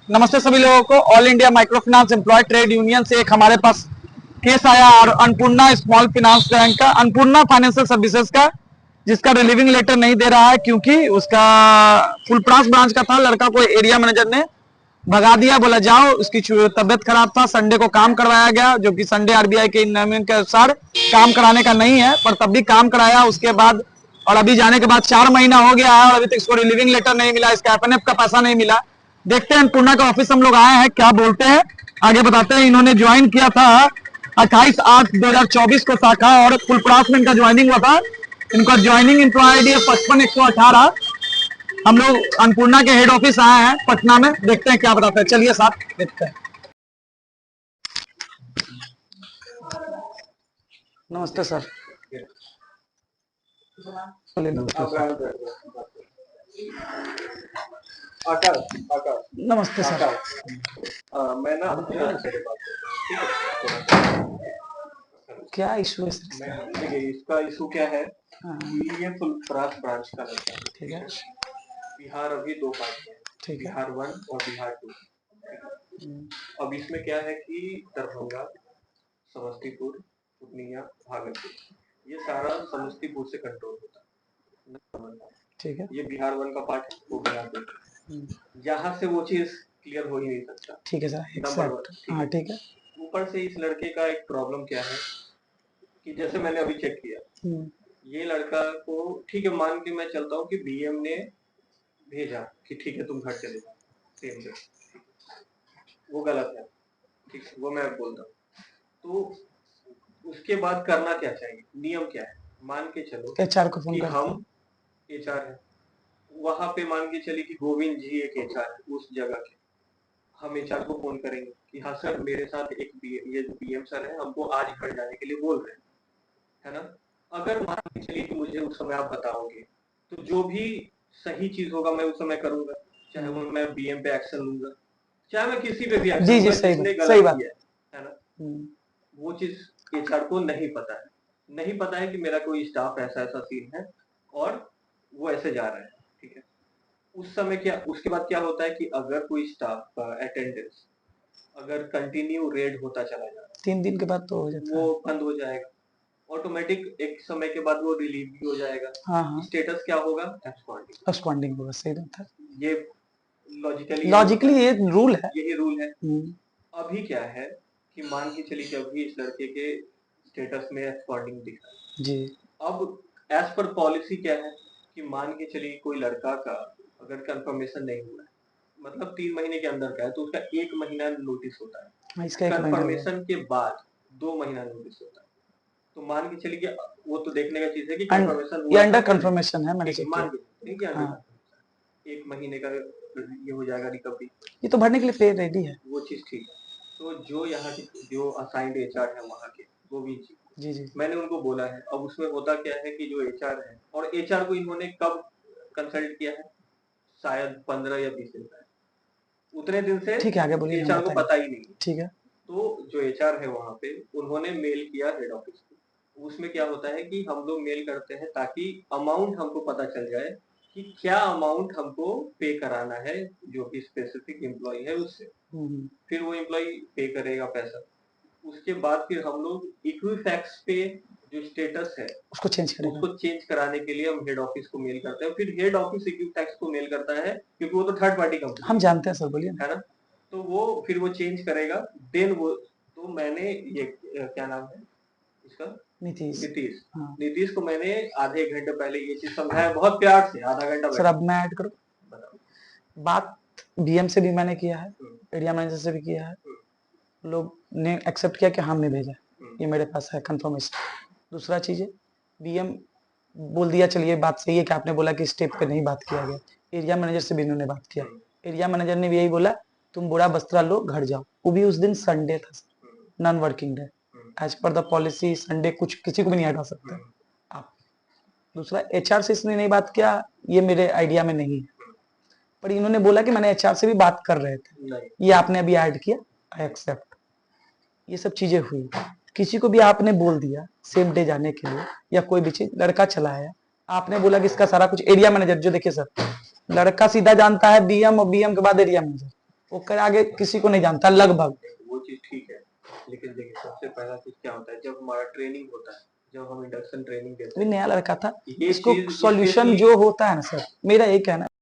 नमस्ते सभी लोगों को। All India micro finance employ trade union से एक हमारे पास केस आया और अन्नपूर्णा स्मॉल फाइनेंस बैंक का, अन्नपूर्णा फाइनेंशियल सर्विसेज का, जिसका रिलीविंग लेटर नहीं दे रहा है क्योंकि उसका फुलप्रास ब्रांच का था। लड़का को एरिया मैनेजर ने भगा दिया, बोला जाओ, उसकी तबियत खराब था। संडे को काम करवाया गया, जो कि संडे आरबीआई के नियम के अनुसार काम कराने का नहीं है, पर तब भी काम कराया। उसके बाद और अभी जाने के बाद 4 महीना हो गया है और अभी तक इसको रिलीविंग लेटर नहीं मिला, इसका एफएनएफ का पैसा नहीं मिला। देखते हैं अन्नपूर्णा का ऑफिस हम लोग आए हैं, क्या बोलते हैं आगे बताते हैं। इन्होंने ज्वाइन किया था 28/8/2024 को शाखा और फुलप्रास में इनका ज्वाइनिंग हुआ था। इनका ज्वाइनिंग एम्प्लॉय आईडी है 55-118। हम लोग अन्नपूर्णा के हेड ऑफिस आए हैं पटना में, देखते हैं क्या बताते हैं। चलिए साथ देखते हैं। नमस्ते सर। आकाश आकाश नमस्ते सर। मैं ना क्या इशू है सर? देखिए इसका इशू क्या है हाँ, कि ये फुलप्रास ब्रांच का लड़का है, ठीक है बिहार अभी 2 पार्ट है, ठीक है। बिहार 1 और बिहार 2। अब इसमें क्या है कि दरभंगा, समस्तीपुर, पूर्णिया, भागलपुर ये सारा समस्तीपुर से कंट्रोल होता है, ठीक है ये बिहार 1 का पार्ट है, वो बिहार 2। यहाँ से वो चीज क्लियर हो ही नहीं सकता। ठीक है सर, नंबर 1 एक्सेप्ट। हाँ ठीक है। ऊपर से इस लड़के का एक प्रॉब्लम क्या है कि जैसे मैंने अभी चेक किया, ये लड़का को ठीक है मान के मैं चलता हूँ कि बीएम ने भेजा कि ठीक है तुम घर चले जाओ सेम डे, वो गलत है, ठीक है वो मैं बोलता हूँ। तो उसके बाद करना क्या चाहिए, नियम क्या है? मान के चलो एचआर को फोन कि कर, हम एचआर है वहां पे, मान के चलिए कि गोविंद जी एक एचआर है उस जगह के, हम एचआर को फोन करेंगे कि हाँ सर मेरे साथ एक ये जो पीएम सर है हमको आज घर जाने के लिए बोल रहे हैं, है ना। अगर मान के चलिए कि मुझे उस समय आप बताओगे तो जो भी सही चीज होगा मैं उस समय करूंगा, चाहे वो मैं बीएम पे एक्शन लूंगा, चाहे मैं किसी पे भी एक्शन जी जी लूंगा सही जिसने बात, सही गलत बात। किया है ना। वो चीज एचआर को नहीं पता है, नहीं पता है कि मेरा कोई स्टाफ ऐसा ऐसा सीन है और वो ऐसे जा रहा है, ठीक है। उस समय क्या, उसके बाद क्या होता है कि अगर कोई स्टाफ का अटेंडेंस अगर कंटिन्यू रेड होता चला जा रहा है 3 दिन के बाद तो हो जाता वो है। बंद हो जाएगा ऑटोमेटिक, एक समय के बाद वो रिलीव भी हो जाएगा। हाँ स्टेटस क्या होगा, एब्सकॉन्डिंग। कॉरेस्पॉन्डिंग होगा, सही बात है। ये लॉजिकली ये रूल है। यही रूल है। अभी क्या है कि मान के चलिए कि अभी इस लड़के के स्टेटस में एब्सकॉन्डिंग दिख रहा है जी। अब एज पर पॉलिसी क्या है कि मान के चलिए कोई लड़का का अगर कंफर्मेशन नहीं हुआ है, मतलब 3 महीने के अंदर का है, तो उसका 1 महीना नोटिस होता है। इसका 1 महीना कंफर्मेशन के बाद 2 महीना नोटिस होता है। तो मान के चलिए कि वो तो देखने का चीज है कि कंफर्मेशन ये अंडर कंफर्मेशन है, मैंने चेक मान किया। के हाँ। 1 महीने का ये हो जाएगा रिकवरी, ये तो भरने के लिए पे रेडी है। वो चीज ठीक है। तो जो यहाँ के जो असाइंड एचआर है वहाँ के गोविंद जी जी, मैंने उनको बोला है। अब उसमें होता क्या है कि जो एचआर है, और एचआर को इन्होंने कब कंसल्ट किया है, शायद 15 या 20 दिन पहले, उतने दिन से ठीक है, आगे बोलिए। एचआर को पता ही नहीं। ठीक है। तो जो एचआर है वहाँ पे उन्होंने मेल किया हेड ऑफिस को। उसमें क्या होता है कि हम लोग मेल करते हैं ताकि अमाउंट हमको पता चल जाए कि क्या अमाउंट हमको पे कराना है जो कि स्पेसिफिक एम्प्लॉय है उससे। फिर वो एम्प्लॉय पे करेगा पैसा, उसके बाद फिर हम लोग इक्विफैक्स पे जो स्टेटस है उसको चेंज कराने के लिए हम हेड ऑफिस को मेल करते हैं। फिर हेड ऑफिस इक्विफैक्स को मेल करता है क्योंकि वो तो थर्ड पार्टी कंपनी हम जानते हैं सर, बोलिए है ना। तो वो फिर वो चेंज करेगा, देन वो, तो मैंने ये क्या नाम है इसका, नीतीश। नीतीश को मैंने आधे 1 घंटे पहले ये चीज समझाया, बहुत प्यार से, आधा घंटा। सर अब मैं ऐड करूं, बात बीएम से भी मैंने किया है, एरिया मैनेजर से भी किया है, लोग ने एक्सेप्ट किया कि हमने भेजा, ये मेरे पास है कंफर्मेशन। दूसरा चीज है, बीएम बोल दिया चलिए बात सही है कि आपने बोला कि स्टेप पे नहीं बात किया गया, एरिया मैनेजर से भी इन्होंने बात किया, एरिया मैनेजर ने भी यही बोला तुम बुरा बस्त्रा लो घर जाओ। वो भी उस दिन संडे था, non working day, as per the policy Sunday कुछ किसी को भी नहीं हटा सकते आप। दूसरा एचआर से इसने नहीं बात किया, ये मेरे आइडिया में नहीं है, पर इन्होंने बोला कि मैंने एचआर से भी बात कर रहे थे, ये आपने अभी ऐड किया, आई एक्सेप्ट। ये सब चीजें हुई, किसी को भी आपने बोल दिया सेम डे जाने के लिए, या कोई भी चीज, लड़का चला आया, आपने बोला कि इसका सारा कुछ एरिया मैनेजर, जो देखिए सर लड़का सीधा जानता है बीएम और बीएम के बाद एरिया मैनेजर, वो कर आगे किसी को नहीं जानता लगभग। वो चीज ठीक है, लेकिन देखिए सबसे पहला चीज क्या होता है, जब हमारा ट्रेनिंग होता है, जब हम इंडक्शन ट्रेनिंग देते अभी हैं, नया लड़का था, ये इसको चीज सॉल्यूशन स्पेशली जो होता है ना सर, मेरा यही कहना है